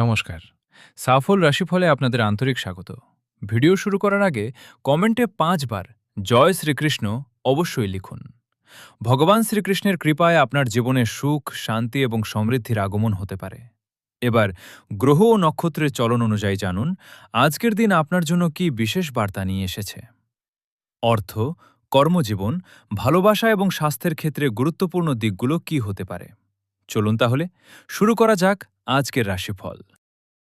নমস্কার। সাফল রাশিফলে আপনাদের আন্তরিক স্বাগত। ভিডিও শুরু করার আগে কমেন্টে ৫ বার জয় শ্রীকৃষ্ণ অবশ্যই লিখুন। ভগবান শ্রীকৃষ্ণের কৃপায় আপনার জীবনে সুখ, শান্তি এবং সমৃদ্ধির আগমন হতে পারে। এবার গ্রহ ও নক্ষত্রের চলন অনুযায়ী জানুন আজকের দিন আপনার জন্য কি বিশেষ বার্তা নিয়ে এসেছে। অর্থ, কর্মজীবন, ভালোবাসা এবং স্বাস্থ্যের ক্ষেত্রে গুরুত্বপূর্ণ দিকগুলো কি হতে পারে। চলুন তাহলে শুরু করা যাক আজকের রাশিফল।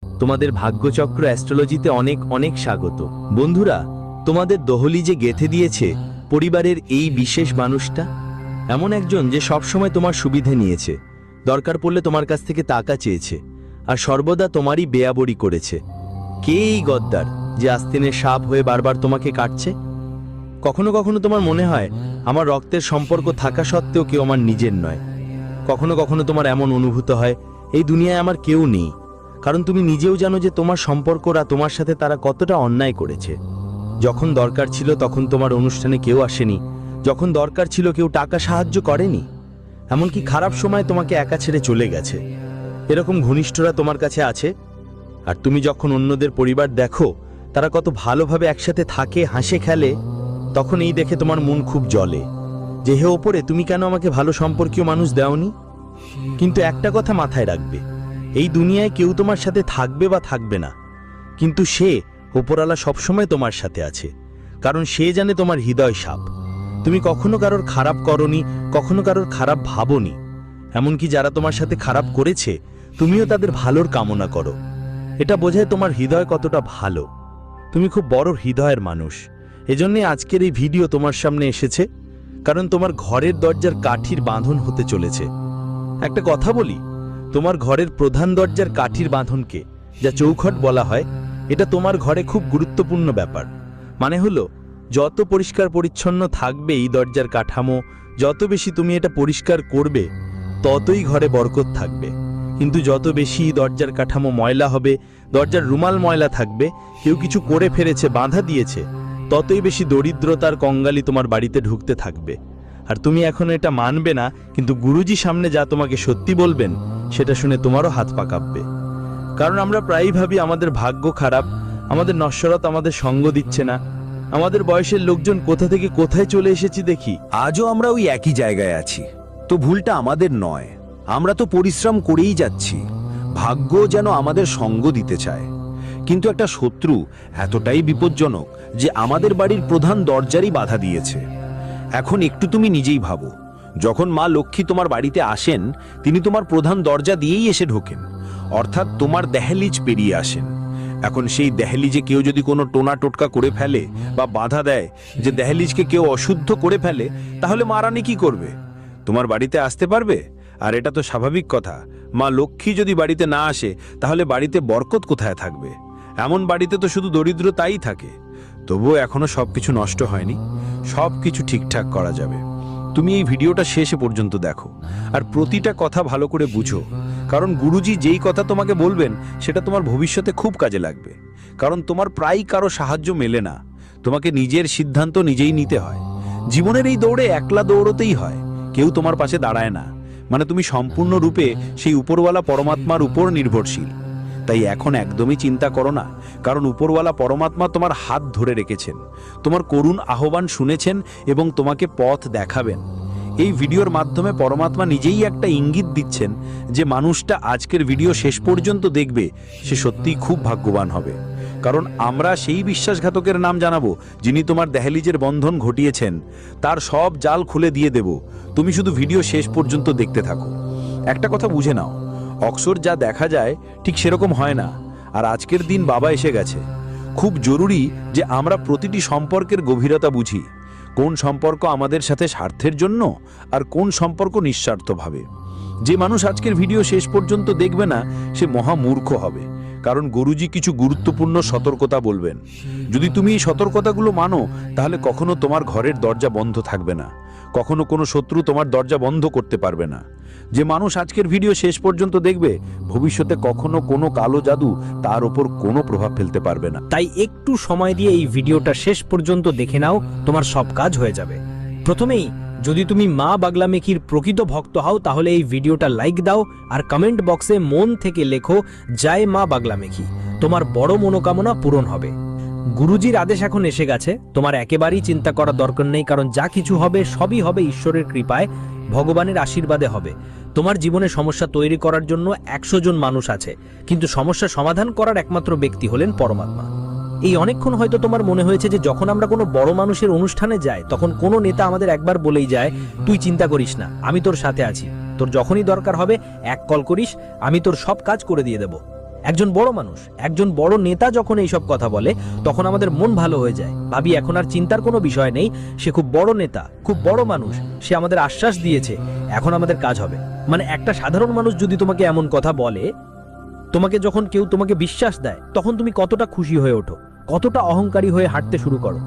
তোমাদের ভাগ্যচক্র অ্যাস্ট্রোলজিতে অনেক অনেক স্বাগত। বন্ধুরা, তোমাদের দোহলি যে গেঁথে দিয়েছে পরিবারের এই বিশেষ মানুষটা, এমন একজন যে সবসময় তোমার সুবিধে নিয়েছে, দরকার পড়লে তোমার কাছ থেকে টাকা চেয়েছে, আর সর্বদা তোমারই বেয়াবড়ি করেছে। কে এই গদ্দার যে আস্তিনের সাপ হয়ে বারবার তোমাকে কাটছে? কখনো কখনো তোমার মনে হয় আমার রক্তের সম্পর্ক থাকা সত্ত্বেও কেউ আমার নিজের নয়। কখনো কখনো তোমার এমন অনুভূত হয় এই দুনিয়ায় আমার কেউ নেই, কারণ তুমি নিজেও জানো যে তোমার সম্পর্করা তোমার সাথে তারা কতটা অন্যায় করেছে। যখন দরকার ছিল তখন তোমার অনুষ্ঠানে কেউ আসেনি, যখন দরকার ছিল কেউ টাকা সাহায্য করেনি, এমনকি খারাপ সময় তোমাকে একা ছেড়ে চলে গেছে। এরকম ঘনিষ্ঠরা তোমার কাছে আছে, আর তুমি যখন অন্যদের পরিবার দেখো তারা কত ভালোভাবে একসাথে থাকে, হাসে, খেলে, তখন এই দেখে তোমার মন খুব জ্বলে যে হে ওপরে, তুমি কেন আমাকে ভালো সম্পর্কীয় মানুষ দাওনি? কিন্তু একটা কথা মাথায় রাখবে, এই দুনিয়ায় কেউ তোমার সাথে থাকবে বা থাকবে না, কিন্তু সে ওপরওয়ালা সবসময় তোমার সাথে আছে, কারণ সে জানে তোমার হৃদয় সাপ। তুমি কখনো কারোর খারাপ করনি, কখনো কারোর খারাপ ভাবনি। এমনকি যারা তোমার সাথে খারাপ করেছে তুমিও তাদের ভালোর কামনা করো। এটা বোঝায় তোমার হৃদয় কতটা ভালো। তুমি খুব বড় হৃদয়ের মানুষ। এজন্যই আজকের এই ভিডিও তোমার সামনে এসেছে, কারণ তোমার ঘরের দরজার কাঠির বাঁধন হতে চলেছে। একটা কথা বলি, তোমার ঘরের প্রধান দরজার কাঠির বাঁধনকে যা চৌখট বলা হয়, এটা তোমার ঘরে খুব গুরুত্বপূর্ণ ব্যাপার। মানে হলো, যত পরিষ্কার পরিচ্ছন্ন থাকবে এই দরজার কাঠামো, যত বেশি তুমি এটা পরিষ্কার করবে, ততই ঘরে বরকত থাকবে। কিন্তু যত বেশি দরজার কাঠামো ময়লা হবে, দরজার রুমাল ময়লা থাকবে, কেউ কিছু করে ফেলেছে, বাধা দিয়েছে, ততই বেশি দরিদ্রতার কঙ্গালি তোমার বাড়িতে ঢুকতে থাকবে। আর তুমি এখন এটা মানবে না, কিন্তু গুরুজি সামনে যা তোমাকে সত্যি বলবেন সেটা শুনে তোমারও হাত পা কাঁপবে। কারণ আমরা প্রায়ই ভাবি আমাদের ভাগ্য খারাপ, আমাদের নশ্বরতা আমাদের সঙ্গ দিচ্ছে না, আমাদের বয়সের লোকজন কোথা থেকে কোথায় চলে এসেছি দেখি। আজও আমরা ওই একই জায়গায় আছি। তো ভুলটা আমাদের নয়, আমরা তো পরিশ্রম করেই যাচ্ছি। ভাগ্য যেন আমাদের সঙ্গ দিতে চায়, কিন্তু একটা শত্রু এতটাই বিপজ্জনক যে আমাদের বাড়ির প্রধান দরজারই বাধা দিয়েছে। এখন একটু তুমি নিজেই ভাবো, যখন মা লক্ষ্মী তোমার বাড়িতে আসেন, তিনি তোমার প্রধান দরজা দিয়েই এসে ঢোকেন, অর্থাৎ তোমার দেহলিজ পেরিয়ে আসেন। এখন সেই দেহলিজে কেউ যদি কোনো টোনা টোটকা করে ফেলে বা বাধা দেয় যে দেহলিজকে কেউ অশুদ্ধ করে ফেলে, তাহলে মা রানী কি করবে? তোমার বাড়িতে আসতে পারবে? আর এটা তো স্বাভাবিক কথা, মা লক্ষ্মী যদি বাড়িতে না আসে তাহলে বাড়িতে বরকত কোথায় থাকবে? এমন বাড়িতে তো শুধু দরিদ্রতাই থাকে। তবুও এখনো সবকিছু নষ্ট হয়নি, সবকিছু ঠিকঠাক করা যাবে। তুমি এই ভিডিওটা শেষে পর্যন্ত দেখো, আর প্রতিটা কথা ভালো করে বুঝো, কারণ গুরুজি যেই কথা তোমাকে বলবেন সেটা তোমার ভবিষ্যতে খুব কাজে লাগবে। কারণ তোমার প্রায় কারো সাহায্য মেলে না, তোমাকে নিজের সিদ্ধান্ত নিজেই নিতে হয়। জীবনের এই দৌড়ে একলা দৌড়তেই হয়, কেউ তোমার পাশে দাঁড়ায় না। মানে তুমি সম্পূর্ণরূপে সেই উপরওয়ালা পরমাত্মার উপর নির্ভরশীল। তাই এখন একদমই চিন্তা করো না, কারণ উপরওয়ালা পরমাত্মা তোমার হাত ধরে রেখেছেন, তোমার করুণ আহ্বান শুনেছেন এবং তোমাকে পথ দেখাবেন। এই ভিডিওর মাধ্যমে পরমাত্মা নিজেই একটা ইঙ্গিত দিচ্ছেন যে মানুষটা আজকের ভিডিও শেষ পর্যন্ত দেখবে সে সত্যিই খুব ভাগ্যবান হবে। কারণ আমরা সেই বিশ্বাসঘাতকের নাম জানাবো যিনি তোমার দেহলিজের বন্ধন ঘটিয়েছেন, তার সব জাল খুলে দিয়ে দেব। তুমি শুধু ভিডিও শেষ পর্যন্ত দেখতে থাকো। একটা কথা বুঝে নাও, অক্সর যা দেখা যায় ঠিক সেরকম হয় না। আর আজকের দিন বাবা এসে গেছে। খুব জরুরি যে আমরা প্রতিটি সম্পর্কের গভীরতা বুঝি, কোন সম্পর্ক আমাদের সাথে স্বার্থের জন্য আর কোন সম্পর্ক নিঃস্বার্থভাবে। যে মানুষ আজকের ভিডিও শেষ পর্যন্ত দেখবে না সে মহামূর্খ হবে, কারণ গুরুজি কিছু গুরুত্বপূর্ণ সতর্কতা বলবেন। যদি তুমি এই সতর্কতাগুলো মানো তাহলে কখনো তোমার ঘরের দরজা বন্ধ থাকবে না, কখনো কোনো শত্রু তোমার দরজা বন্ধ করতে পারবে না। যে মানুষ আজকের ভিডিও শেষ পর্যন্ত দেখবে, ভবিষ্যতে কখনো কোনো কালো জাদু তার উপর কোনো প্রভাব ফেলতে পারবে না। তাই একটু সময় দিয়ে এই ভিডিওটা শেষ পর্যন্ত দেখে নাও, তোমার সব কাজ হয়ে যাবে। প্রথমেই যদি তুমি মা বাগলা মেকির প্রকৃত ভক্ত হও তাহলে এই ভিডিওটা লাইক দাও আর কমেন্ট বক্সে মন থেকে লেখো জয় মা বাগলা মেকি। তোমার বড় মনোকামনা পূরণ হবে। গুরুজির আদেশ এখন এসে গেছে, তোমার একেবারেই চিন্তা করার দরকার নেই, কারণ যা কিছু হবে সবই হবে ঈশ্বরের কৃপায়, ভগবানের আশীর্বাদে হবে। তোমার জীবনে সমস্যা তৈরি করার জন্য 100 জন মানুষ আছে, কিন্তু সমস্যা সমাধান করার একমাত্র ব্যক্তি হলেন পরমাত্মা। এই অনেকক্ষণ হয়তো তোমার মনে হয়েছে যে যখন আমরা কোনো বড় মানুষের অনুষ্ঠানে যাই তখন কোনো নেতা আমাদের একবার বলেই যায়, তুই চিন্তা করিস না, আমি তোর সাথে আছি, তোর যখনই দরকার হবে এক কল করিস, আমি তোর সব কাজ করে দিয়ে দেব। একজন বড় মানুষ, একজন বড় নেতা যখন এইসব কথা বলে তখন আমাদের মন ভালো হয়ে যায়, ভাবি এখন আর চিন্তার কোনো বিষয় নেই, সে খুব বড় নেতা, খুব বড় মানুষ, সে আমাদের আশ্বাস দিয়েছে, এখন আমাদের কাজ হবে। মানে একটা সাধারণ মানুষ যদি তোমাকে এমন কথা বলে, তোমাকে যখন কেউ তোমাকে বিশ্বাস দেয় তখন তুমি কতটা খুশি হয়ে ওঠো, কতটা অহংকারী হয়ে হাঁটতে শুরু করো।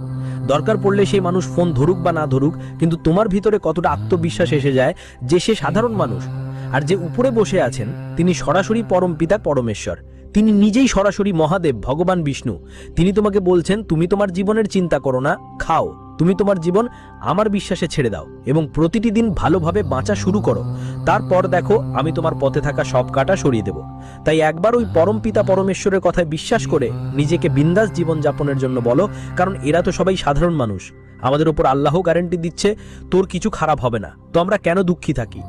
দরকার পড়লে সেই মানুষ ফোন ধরুক বা না ধরুক, কিন্তু তোমার ভিতরে কতটা আত্মবিশ্বাস এসে যায় যে সে সাধারণ মানুষ, আর যে উপরে বসে আছেন তিনি সরাসরি পরম পিতা পরমেশ্বর, তিনি নিজেই সরাসরি মহাদেব ভগবান বিষ্ণু। তিনি তোমাকে বলছেন তুমি তোমার জীবনের চিন্তা করো না, খাও, তুমি তোমার জীবন আমার বিশ্বাসে ছেড়ে দাও এবং প্রতিটি দিন ভালোভাবে বাঁচা শুরু করো, তারপর দেখো আমি তোমার পথে থাকা সব কাঁটা সরিয়ে দেব। তাই একবার ওই পরম পিতা পরমেশ্বরের কথায় বিশ্বাস করে নিজেকে বিন্দাস জীবন যাপনের জন্য বলো, কারণ এরা তো সবাই সাধারণ মানুষ, আমাদের উপর আল্লাহ গ্যারান্টি দিচ্ছে তোর কিছু খারাপ হবে না, তো আমরা কেন দুঃখী থাকি?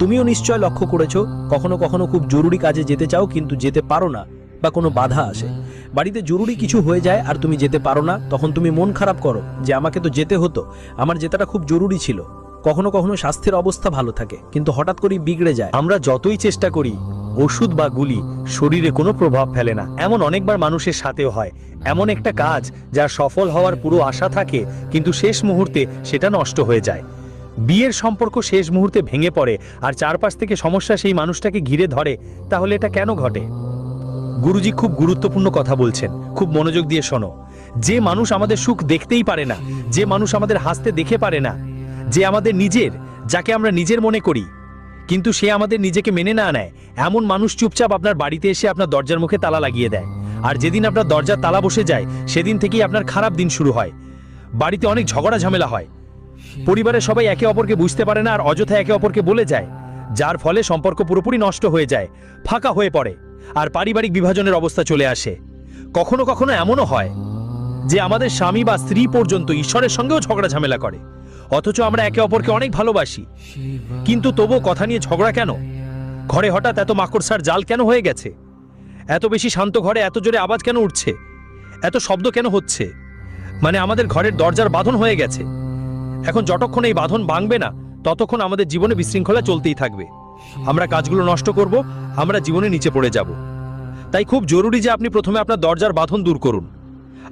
তুমিও নিশ্চয় লক্ষ্য করেছো কখনো কখনো খুব জরুরি কাজে যেতে চাও কিন্তু যেতে পারো না, বা কোনো বাধা আসে, বাড়িতে জরুরি কিছু হয়ে যায় আর তুমি যেতে পারো না, তখন তুমি মন খারাপ করো যে আমাকে তো যেতে হতো, আমার যেটাটা খুব জরুরি ছিল। কখনো কখনো স্বাস্থ্যের অবস্থা ভালো থাকে কিন্তু হঠাৎ করেই বিগড়ে যায়। আমরা যতই চেষ্টা করি ওষুধ বা গুলি শরীরে কোনো প্রভাব ফেলে না। এমন অনেকবার মানুষের সাথেও হয়, এমন একটা কাজ যার সফল হওয়ার পুরো আশা থাকে কিন্তু শেষ মুহূর্তে সেটা নষ্ট হয়ে যায়। বিয়ের সম্পর্ক শেষ মুহূর্তে ভেঙে পড়ে আর চারপাশ থেকে সমস্যা সেই মানুষটাকে ঘিরে ধরে, তাহলে এটা কেন ঘটে? গুরুজি খুব গুরুত্বপূর্ণ কথা বলছেন, খুব মনোযোগ দিয়ে শোনো। যে মানুষ আমাদের সুখ দেখতেই পারে না, যে মানুষ আমাদের হাসতে দেখে পারে না, যে আমাদের নিজের, যাকে আমরা নিজের মনে করি কিন্তু সে আমাদের নিজেকে মেনে না নেয়, এমন মানুষ চুপচাপ আপনার বাড়িতে এসে আপনার দরজার মুখে তালা লাগিয়ে দেয়। আর যেদিন আপনার দরজার তালা বসে যায় সেদিন থেকেই আপনার খারাপ দিন শুরু হয়। বাড়িতে অনেক ঝগড়া ঝামেলা হয়, পরিবারের সবাই একে অপরকে বুঝতে পারে না আর অযথা একে অপরকে বলে যায়, যার ফলে সম্পর্ক পুরোপুরি নষ্ট হয়ে যায়, ফাঁকা হয়ে পড়ে আর পারিবারিক বিভাজনের অবস্থা চলে আসে। কখনো কখনো এমনও হয় যে আমাদের স্বামী বা স্ত্রী পর্যন্ত ঈশ্বরের সঙ্গেও ঝগড়া ঝামেলা করে, অথচ আমরা একে অপরকে অনেক ভালোবাসি, কিন্তু তবুও কথা নিয়ে ঝগড়া কেন? ঘরে হঠাৎ এত মাকড়সার জাল কেন হয়ে গেছে? এত বেশি শান্ত ঘরে এত জোরে আওয়াজ কেন উঠছে? এত শব্দ কেন হচ্ছে? মানে আমাদের ঘরের দরজার বাঁধন হয়ে গেছে। এখন যতক্ষণ এই বাঁধন ভাঙবে না ততক্ষণ আমাদের জীবনে বিশৃঙ্খলা চলতেই থাকবে, আমরা কাজগুলো নষ্ট করব, আমরা জীবনে নিচে পড়ে যাব। তাই খুব জরুরি যে আপনি প্রথমে আপনার দরজার বাঁধন দূর করুন,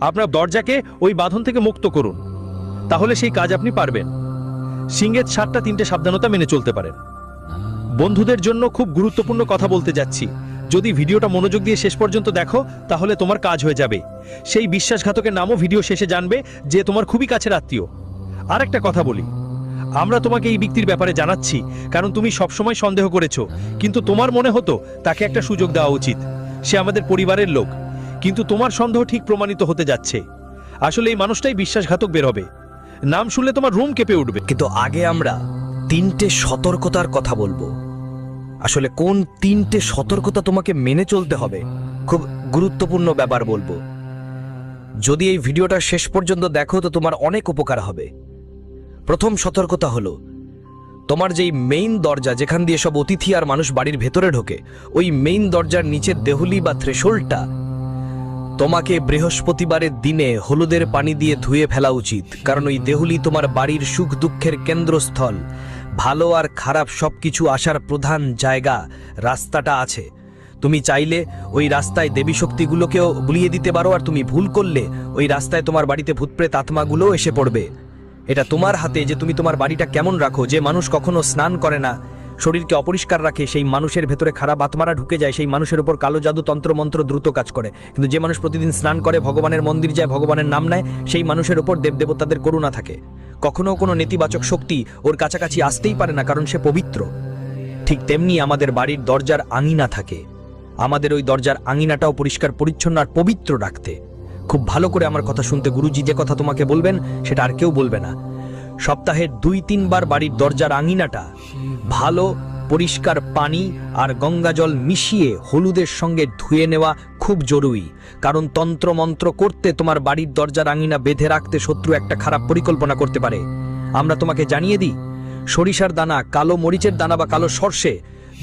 আপনার দরজাকে ওই বাঁধন থেকে মুক্ত করুন, তাহলে সেই কাজ আপনি পারবেন। সিংহের 7টা 3টে সাবধানতা মেনে চলতে পারেন। বন্ধুদের জন্য খুব গুরুত্বপূর্ণ কথা বলতে যাচ্ছি, যদি ভিডিওটা মনোযোগ দিয়ে শেষ পর্যন্ত দেখো তাহলে তোমার কাজ হয়ে যাবে। সেই বিশ্বাসঘাতকের নামও ভিডিও শেষে জানবে যে তোমার খুবই কাছের আত্মীয়। আর একটা কথা বলি, আমরা তোমাকে এই ব্যক্তির ব্যাপারে জানাচ্ছি কারণ তুমি সবসময় সন্দেহ করেছো, কিন্তু তোমার মনে হতো তাকে একটা সুযোগ দেওয়া উচিত, সে আমাদের পরিবারের লোক, কিন্তু তোমার সন্দেহ ঠিক প্রমাণিত হতে যাচ্ছে। আসলে এই মানুষটাই বিশ্বাসঘাতক বের হবে, নাম শুনলে তোমার রুম কেঁপে উঠবে। কিন্তু আগে আমরা 3টে সতর্কতার কথা বলবো। আসলে কোন 3টে সতর্কতা তোমাকে মেনে চলতে হবে, খুব গুরুত্বপূর্ণ ব্যাপার বলবো। যদি এই ভিডিওটা শেষ পর্যন্ত দেখো তো তোমার অনেক উপকার হবে। প্রথম সতর্কতা হলো, তোমার যেই মেইন দরজা যেখান দিয়ে সব অতিথি আর মানুষ বাড়ির ভেতরে ঢোকে, ওই মেইন দরজার নিচের দেহুলি বা থ্রেশোল্ডটা তোমাকে বৃহস্পতিবারের দিনে হলুদের পানি দিয়ে ধুয়ে ফেলা উচিত, কারণ ওই দেহুলি তোমার বাড়ির সুখ দুঃখের কেন্দ্রস্থল, ভালো আর খারাপ সবকিছু আসার প্রধান জায়গা, রাস্তাটা আছে। তুমি চাইলে ওই রাস্তায় দেবী শক্তিগুলোকেও বুলিয়ে দিতে পারো, আর তুমি ভুল করলে ওই রাস্তায় তোমার বাড়িতে ভূতপ্রেত আত্মাগুলোও এসে পড়বে। এটা তোমার হাতে যে তুমি তোমার বাড়িটা কেমন রাখো। যে মানুষ কখনো স্নান করে না, শরীরকে অপরিষ্কার রাখে, সেই মানুষের ভেতরে খারাপ আত্মারা ঢুকে যায়, সেই মানুষের উপর কালো জাদু তন্ত্রমন্ত্র দ্রুত কাজ করে। কিন্তু যে মানুষ প্রতিদিন স্নান করে, ভগবানের মন্দির যায়, ভগবানের নাম নেয়, সেই মানুষের উপর দেবদেবতাদের করুণা থাকে, কখনো কোনো নেতিবাচক শক্তি ওর কাছাকাছি আসতেই পারে না, কারণ সে পবিত্র। ঠিক তেমনি আমাদের বাড়ির দরজার আঙিনা থাকে, আমাদের ওই দরজার আঙিনাটাও পরিষ্কার পরিচ্ছন্ন আর পবিত্র রাখতে। খুব ভালো করে আমার কথা শুনতে, গুরুজি যে কথা তোমাকে বলবেন সেটা আর কেউ বলবে না। সপ্তাহে 2-3 বার বাড়ির দরজার আঙিনাটা ভালো পরিষ্কার পানি আর গঙ্গা জল মিশিয়ে হলুদের সঙ্গে ধুয়ে নেওয়া খুব জরুরি, কারণ তন্ত্রমন্ত্র করতে তোমার বাড়ির দরজার আঙিনা বেঁধে রাখতে শত্রু একটা খারাপ পরিকল্পনা করতে পারে। আমরা তোমাকে জানিয়ে দিই, সরিষার দানা, কালো মরিচের দানা বা কালো সর্ষে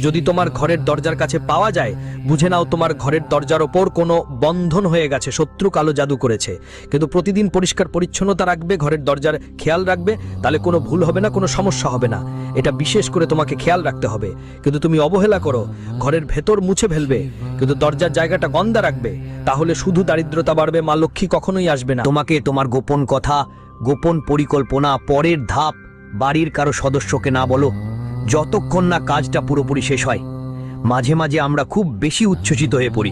যদি তোমার ঘরের দরজার কাছে পাওয়া যায়, বুঝে নাও তোমার ঘরের দরজার ওপর কোনো বন্ধন হয়ে গেছে, শত্রু কালো জাদু করেছে। কিন্তু প্রতিদিন পরিষ্কার পরিচ্ছন্নতা রাখবে, ঘরের দরজার খেয়াল রাখবে, তাহলে কোনো ভুল হবে না, কোনো সমস্যা হবে না। এটা বিশেষ করে তোমাকে খেয়াল রাখতে হবে। কিন্তু তুমি অবহেলা করো, ঘরের ভেতর মুছে ফেলবে, কিন্তু দরজার জায়গাটা গন্ধা রাখবে, তাহলে শুধু দারিদ্রতা বাড়বে, মা লক্ষ্মী কখনোই আসবে না। তোমাকে তোমার গোপন কথা, গোপন পরিকল্পনা, পরের ধাপ বাড়ির কারো সদস্যকে না বলো, যতক্ষণ না কাজটা পুরোপুরি শেষ হয়। মাঝে মাঝে আমরা খুব বেশি উচ্ছ্বসিত হয়ে পড়ি।